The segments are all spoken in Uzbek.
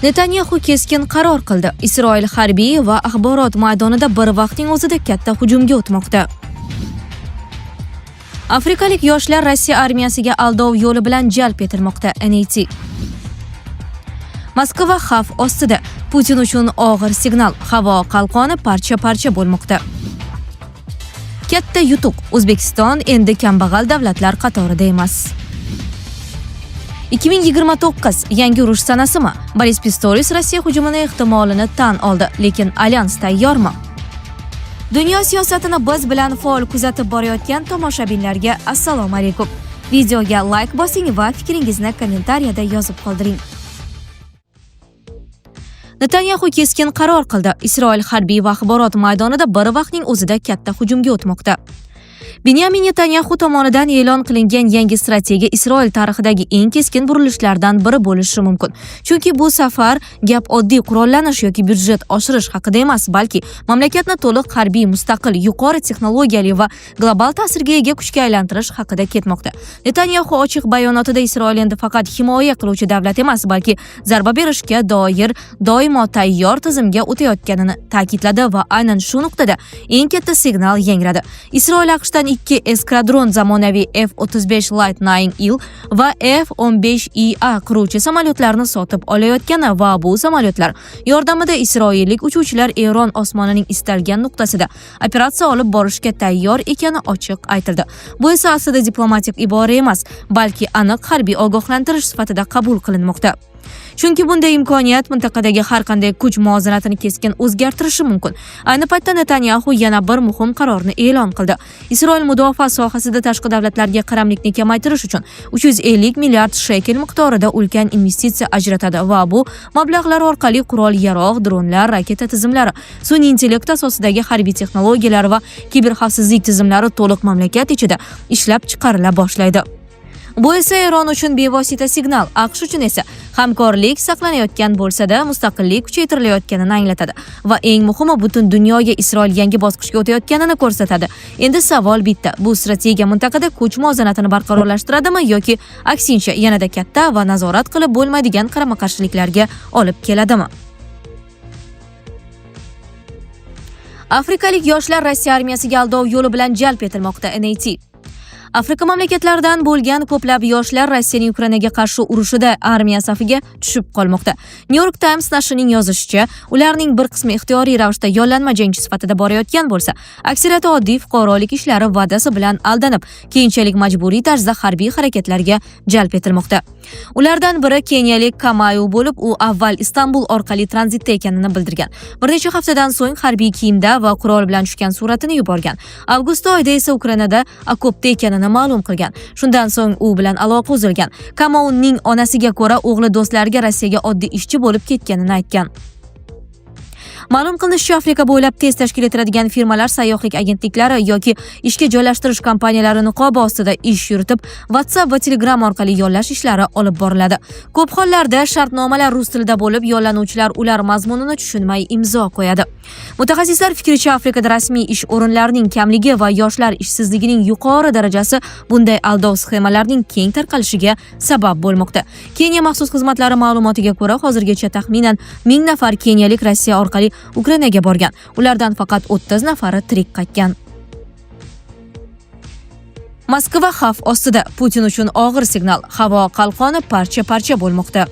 Netanyahu keskin qaror qildi. Isroil harbiy va axborot maydonida bir vaqtning o'zida katta hujumga o'tmoqda. Afrikalik yoshlar Rossiya armiyasiga aldov yo'li bilan jalb etilmoqda. NET. Moskva xavf ostida. Putin uchun og'ir signal. Havo qalqoni parcha-parcha bo'lmoqda. Katta yutuq. O'zbekiston endi kambag'al davlatlar qatorida emas. 2029 yangi urush sanasimi? Boris Pistorius Rossiya hujumini ehtimolini tan oldi, lekin alyans tayyormi? Dunyo siyosatini biz bilan faol kuzatib borayotgan tomoshabinlarga assalomu alaykum. Videoga like bosing va fikringizni kommentariyada yozib qoldiring. Netanyahu keskin qaror qildi. Isroil harbiy va axborot maydonida bir vaqtning o'zida katta hujumga o'tmoqda. Benyamin Netanyahu tomonidan e'lon qilingan yangi strategiya Isroil tarixidagi eng keskin burilishlardan biri bo'lishi mumkin. Chunki bu safar gap oddiy qurollanish yoki byudjet oshirish haqida emas, balki mamlakatni to'liq harbiy, mustaqil, yuqori texnologiyali va global ta'sirga ega kuchga aylantirish haqida ketmoqda. Netanyahu ochiq bayonotida Isroil endi faqat himoya qiluvchi davlat emas, balki zarba berishga doir doimo tayyor tizimga o'tayotganini ta'kidladi va aynan shu nuqtada eng katta signal yangradi. Isroil AQShdan 2 eskadron zamonaviy F-35 Lightning IL va F-15EA qiruvchi samolyotlarni sotib olayotgani va bu samolyotlar yordamida isroillik uchuvchilar Eron osmonining istalgan nuqtasida operatsiya olib borishga tayyor ekani ochiq aytildi. Bu esa aslida diplomatik ibora emas, balki aniq harbiy ogohlantirish sifatida qabul qilinmoqda. Chunki bunday imkoniyat mintaqadagi har qanday kuch muvozanatini keskin o'zgartirishi mumkin. Ayni paytda Netanyahu yana bir muhim qarorni e'lon qildi. Isroil mudofaa sohasida tashqi davlatlarga qaramlikni kamaytirish uchun 350 milliard shekel miqdorida ulkan investitsiya ajratadi va bu mablag'lar orqali qurol-yarog', dronlar, raketa tizimlari, sun'iy intellekt asosidagi harbiy texnologiyalar va kiberxavfsizlik tizimlari to'liq mamlakat ichida ishlab chiqarila boshlaydi. Bu esa Eron uchun bevosita signal, AQSh uchun esa hamkorlik saqlanayotgan bo'lsa-da, mustaqillik kuchaytirilayotganini anglatadi va eng muhimi butun dunyoga Isroil yangi bosqichga o'tayotganini ko'rsatadi. Endi savol bitta: bu strategiya mintaqada kuch muvozanatini barqarorlashtiradimi yoki aksincha yanada katta va nazorat qilib bo'lmaydigan qarama-qarshiliklarga olib keladimi? Afrikalik yoshlar Rossiya armiyasiga aldov yo'li bilan jalb etilmoqda. NET. Afrika mamlakatlaridan bo'lgan ko'plab yoshlar Rossiyaning Ukrainaga qarshi urushida armiya safiga tushib qolmoqda. New York Times nashrining yozishicha, ularning bir qismi ixtiyoriy ravishda yollanma jangchi sifatida borayotgan bo'lsa, aksariyati oddiy fuqarolik ishlari va'dasi bilan aldanib, keyinchalik majburiy tarzda harbiy harakatlarga jalb etilmoqda. Ulardan biri keniyalik Kamayu bo'lib, u avval Istanbul orqali tranzitda ekanini bildirgan. Bir necha haftadan so'ng harbiy kiyimda va qurol bilan tushgan suratini yuborgan. Avgust oyida esa Ukrainada okopda ekanini ma'lum qilgan. Shundan so'ng u bilan aloqa uzilgan. Kamauning onasiga ko'ra, o'g'li do'stlariga Rossiyaga oddiy ishchi bo'lib ketganini aytgan. Ma'lum qilinishicha, Afrika bo'ylab test tashkil etiladigan firmalar, sayyohlik agentliklari yoki ishga joylashtirish kompaniyalari niqobi ostida ish yuritib, WhatsApp va Telegram orqali yollash ishlari olib boriladi. Ko'p hollarda shartnomalar rus tilida bo'lib, yollanuvchilar ular mazmunini tushunmay imzo qo'yadi. Mutaxassislar fikricha, Afrikada rasmiy ish o'rinlarining kamligi va yoshlar ishsizligining yuqori darajasi bunday aldov sxemalarining keng tarqalishiga sabab bo'lmoqda. Keniya maxsus xizmatlari ma'lumotiga ko'ra, hozirgacha taxminan 1000 nafar keniyalik Rossiya orqali Ukrainaga borgan. Ulardan faqat 30 nafari tirik qaytgan. Moskva xavf ostida. Putin uchun og'ir signal. Havo qalqoni parcha-parcha bo'lmoqda.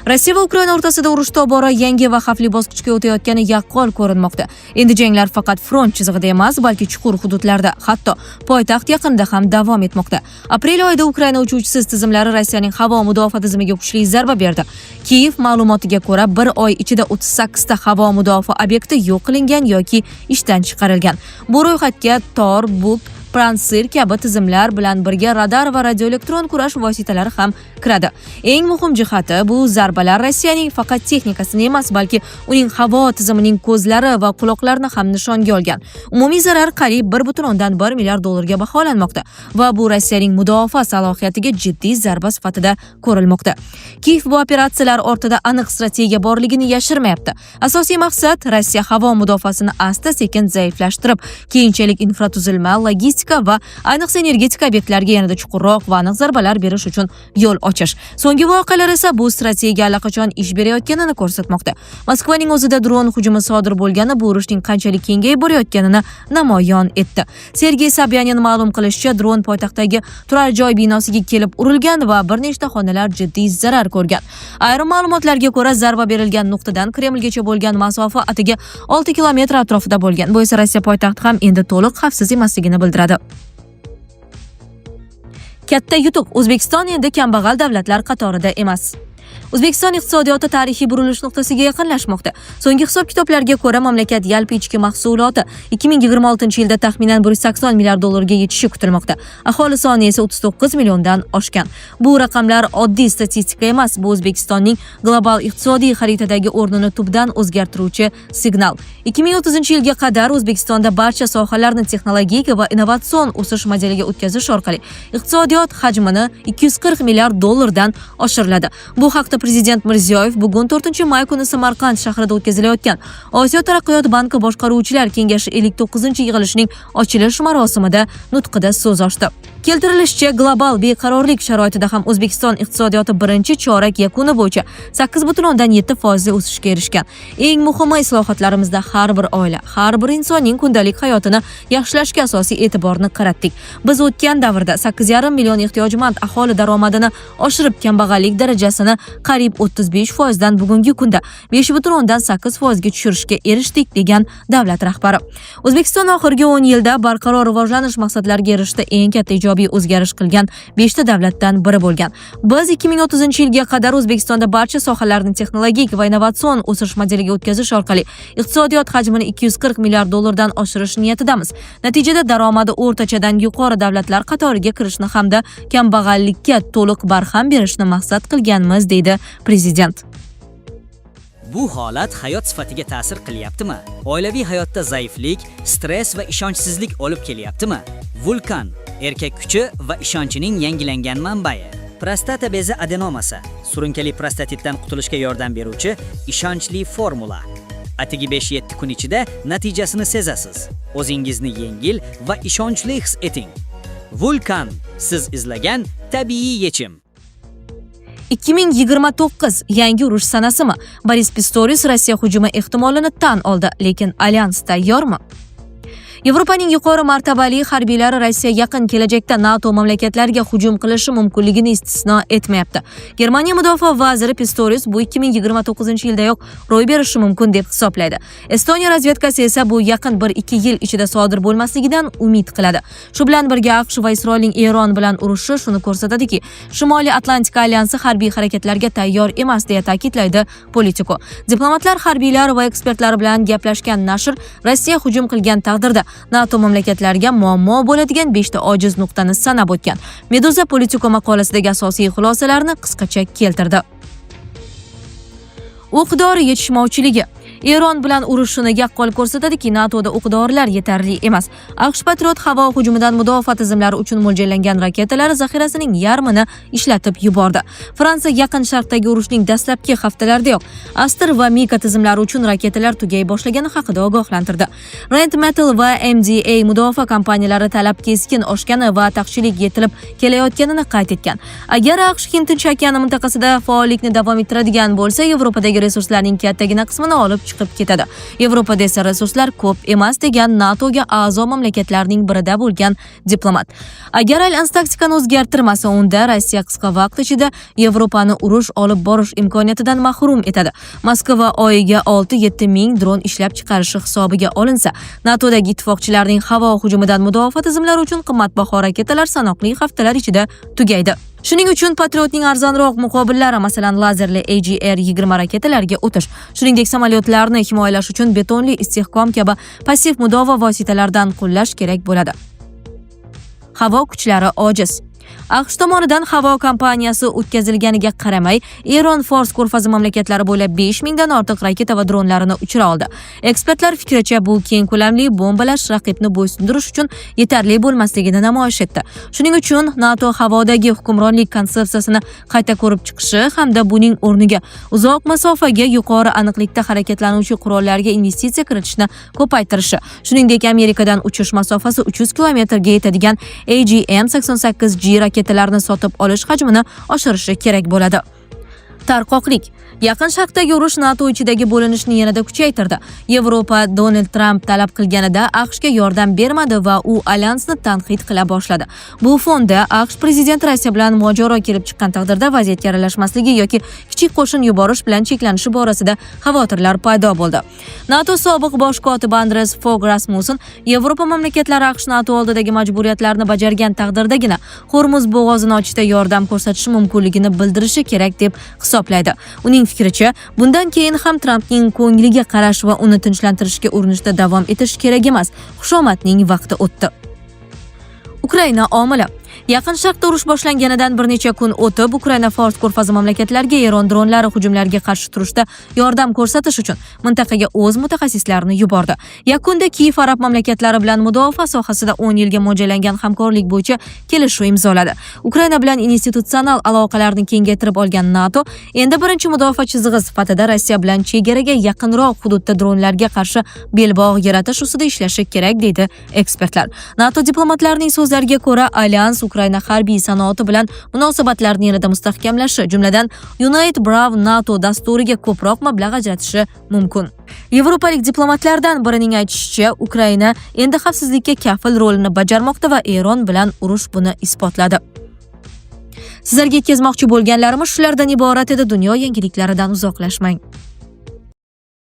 Rossiya va Ukraina o'rtasida urush tobora yangi va xavfli bosqichga o'tayotgani yaqqol ko'rinmoqda. Endi janglar faqat front chizig'ida emas, balki chuqur hududlarda, hatto poytaxt yaqinida ham davom etmoqda. Aprel oyida Ukraina uchuvchisiz tizimlari Rossiyaning havo mudofaa tizimiga kuchli zarba berdi. Kiyev ma'lumotiga ko'ra, bir oy ichida 38 ta havo mudofaa obyekti yo'q qilingan yoki ishdan chiqarilgan. Bu ro'yxatga Tor, Buk, Pransir kabi tizimlar bilan birga radar va radioelektron kurash vositalari ham kiradi. Eng muhim jihati, bu zarbalar Rossiyaning faqat texnikasini emas, balki uning havo tizimining ko'zlari va quloqlarini ham nishonga olgan. Umumiy zarar qariyb 1.1 milliard dollarga baholanmoqda va bu Rossiyaning mudofaa salohiyatiga jiddiy zarba sifatida ko'rilmoqda. Kiyev bu operatsiyalar ortida aniq strategiya borligini yashirmayapti. Asosiy maqsad Rossiya havo mudofaasini asta-sekin zaiflashtirib, keyinchalik infratuzilma, logistika logistika va ayniqsa energetika obyektlariga yanada chuqurroq va aniq zarbalar berish uchun yo'l ochish. So'nggi voqealar esa bu strategiya allaqachon ish berayotganini ko'rsatmoqda. Moskvaning o'zida dron hujumi sodir bo'lgani bu urushning qanchalik kengayib borayotganini namoyon etdi. Sergey Sobyanin ma'lum qilishicha, dron poytaxtdagi turar joy binosiga kelib urilgan va bir nechta xonalar jiddiy zarar ko'rgan. Ayrim ma'lumotlarga ko'ra, zarba berilgan nuqtadan Kremlgacha bo'lgan masofa atigi 6 kilometr atrofida bo'lgan. Bu esa Rossiya poytaxti ham endi to'liq xavfsiz emasligini bildiradi. Katta yutuq: O'zbekiston endi kambag'al davlatlar qatorida emas. O'zbekiston iqtisodiyoti tarixiy burilish nuqtasiga yaqinlashmoqda. So'nggi hisob-kitoblarga ko'ra, mamlakat yalpi ichki mahsuloti 2026-yilda taxminan 180 milliard dollarga yetishi kutilmoqda. Aholi soni esa 39 milliondan oshgan. Bu raqamlar oddiy statistika emas, bu O'zbekistonning global iqtisodiy xaritadagi o'rnini tubdan o'zgartiruvchi signal. 2030-yilga qadar O'zbekistonda barcha sohalarni texnologik va innovatsion o'sish modeliga o'tkazish orqali iqtisodiyot hajmini 240 milliard dollardan oshiriladi. Bu haqda Prezident Mirziyoyev bugun 4-may kuni Samarqand shahrida o'tkazilayotgan Osiyo taraqqiyot banki boshqaruvchilar kengashi 59-yig'ilishining ochilish marosimida nutqida so'z ochdi. Keltirilishicha, global beqarorlik sharoitida ham O'zbekiston iqtisodiyoti birinchi chorak yakuni bo'yicha 8,7% o'sishga erishgan. Eng muhimi, islohotlarimizda har bir oila, har bir insonning kundalik hayotini yaxshilashga asosiy e'tiborni qaratdik. Biz o'tgan davrda 8,5 million ehtiyojmand aholi daromadini oshirib, kambag'allik darajasini qariyb 35% dan bugungi kunda 5,8% ga tushirishga erishdik, degan davlat rahbari. O'zbekiston oxirgi 10 yilda barqaror rivojlanish maqsadlariga erishishda eng katta ijobiy o'zgarish qilgan 5 ta davlatdan biri bo'lgan. Biz 2030-yilga qadar O'zbekistonda barcha sohalarni texnologik va innovatsion o'sish modeliga o'tkazish orqali iqtisodiyot hajmini 240 milliard dollardan oshirish niyatidamiz. Natijada daromadi o'rtachadan yuqori davlatlar qatoriga kirishni hamda kambag'allikka to'liq barham berishni maqsad qilganmiz, deydi Prezident. Bu holat hayot sifatiga ta'sir qilyaptimi? Oilaviy hayotda zaiflik, stress va ishonchsizlik olib kelyaptimi? Vulkan erkak kuchi va ishonchining yangilangan manbai. Prostata bezi adenomasi surunkali prostatitdan qutulishga yordam beruvchi ishonchli formula. Atigi 5-7 kun ichida natijasini sezasiz. O'zingizni yengil va ishonchli his eting. Vulkan, siz izlagan tabiiy yechim. 2029 yangi urush sanasimi? Boris Pistorius Rossiya hujumi ehtimolini tan oldi, lekin alyans tayyormi? Yevropaning yuqori martabali harbiylari Rossiya yaqin kelajakda NATO mamlakatlariga hujum qilishi mumkinligini istisno etmayapti. Germaniya mudofaa vaziri Pistorius bu 2029-yildayoq ro'y berishi mumkin deb hisoblaydi. Estoniya razvedkasi esa bu yaqin 1-2 yil ichida sodir bo'lmasligidan umid qiladi. Shu bilan birga AQSh va Isroilning Eron bilan urushi shuni ko'rsatadiki, Shimoliy Atlantika alyansi harbiy harakatlarga tayyor emas, deya ta'kidlaydi Politico. Diplomatlar, harbiylar va ekspertlar bilan gaplashgan nashr Rossiya hujum qilgan taqdirda NATO mamlakatlariga muammo bo'ladigan 5 ta ojiz nuqtani sanab o'tgan. Meduza Politico maqolasidagi asosiy xulosalarni qisqacha keltirdi. O'q-dori yetishmovchiligi. Eron bilan urushini yaqqol ko'rsatadiki, NATOda o'q-dorilar yetarli emas. AQSh Patriot havo hujumidan mudofaa tizimlari uchun mo'ljallangan raketalar zaxirasining yarmini ishlatib yubordi. Fransiya Yaqin Sharqdagi urushning dastlabki haftalaridanoq Astra va Mika tizimlari uchun raketalar tugay boshlagani haqida ogohlantirdi. Rheinmetall va MDA mudofaa kompaniyalari talab keskin oshgani va taqchillik yetilib kelayotganini qayd etgan. Agar AQSh Hind okeani mintaqasida faollikni davom ettiradigan bo'lsa, Yevropadagi resurslarning kattagina qismini olib chiqib ketadi. Yevropada esa resurslar ko'p emas, degan NATOga a'zo mamlakatlarning birida bo'lgan diplomat. Agar alyans taktikani o'zgartirmasa, unda Rossiya qisqa vaqt ichida Yevropani urush olib borish imkoniyatidan mahrum etadi. Moskva oyiga 6-7 ming dron ishlab chiqarishi hisobiga olinsa, NATOdagi ittifoqchilarning havo hujumidan mudofaa tizimlari uchun qimmatbaho raketalar sanoqli haftalar ichida tugaydi. Shuning uchun Patriotning arzonroq muqobillari, masalan, lazerli AGR-20 raketalariga o'tish, shuningdek samolyotlarni himoyalash uchun betonli istehkom kabi passiv mudofaa vositalaridan qo'llash kerak bo'ladi. Havo kuchlari ojiz. AQSh tomonidan havo kampaniyasi o'tkazilganiga qaramay, Eron Fors ko'rfazi mamlakatlari bo'ylab 5000 dan ortiq raketa va dronlarini uchira oldi. Ekspertlar fikricha, bu keng ko'lamli bombalash raqibni bo'ysundirish uchun yetarli bo'lmasligini namoyish etdi. Shuning uchun NATO havodagi hukmronlik konsepsiyasini qayta ko'rib chiqishi hamda buning o'rniga uzoq masofaga yuqori aniqlikda harakatlanuvchi qurollarga investitsiya kiritishni ko'paytirishi, shuningdek Amerikadan uchish masofasi 300 kilometrga yetadigan AGM-88G raketalarni sotib olish hajmini oshirishi kerak bo'ladi. Tarqoqlik. Yaqin Sharqdagi urush NATO ichidagi bo'linishni yanada kuchaytirdi. Yevropa Donald Trump talab qilganida AQShga yordam bermadi va u alyansni tanqid qila boshladi. Bu fonda AQSh prezidenti Rossiya bilan mojaro kelib chiqqan taqdirda vaziyatga aralashmasligi yoki kichik qo'shin yuborish bilan cheklanishi borasida xavotirlar paydo bo'ldi. NATO sobiq bosh kotibi Andres Fogh Rasmussen Yevropa mamlakatlari AQSh NATO oldidagi majburiyatlarni bajargan taqdirdagina Hormuz bo'g'ozini ochishda yordam ko'rsatishi mumkinligini bildirishi kerak deb hisoblaydi. Uning fikricha, bundan keyin ham Trampning ko'ngliga qarash va uni tinchlantirishga urinishda davom etish kerak emas. Xushomadning vaqti o'tdi. Ukraina omili. Yaqin Sharqda urush boshlanganidan bir necha kun o'tib, Ukraina Fors ko'rfazi mamlakatlariga Eron dronlari hujumlariga qarshi turishda yordam ko'rsatish uchun mintaqaga o'z mutaxassislarini yubordi. Yakunda Kiyev arab mamlakatlari bilan mudofaa sohasida 10 yilga mo'ljallangan hamkorlik bo'yicha kelishuv imzoladi. Ukraina bilan institutsional aloqalarni kengaytirib olgan NATO endi birinchi mudofaa chizig'i sifatida Rossiya bilan chegaraga yaqinroq hududda dronlarga qarshi belbog' yaratish ustida ishlashi kerak, deydi ekspertlar. NATO diplomatlarining so'zlariga ko'ra, alyans Ukraina harbiy sanoati bilan munosabatlarni yanada mustahkamlashi, jumladan Unite Brave NATO dasturiga ko'proq mablag' ajratishi mumkin. Yevropalik diplomatlardan birining aytishicha, Ukraina endi xavfsizlikka kafil rolini bajarmoqda va Eron bilan urush buni isbotladi. Sizlarga yetkazmoqchi bo'lganlarimiz shulardan iborat edi. Dunyo yangiliklaridan uzoqlashmang.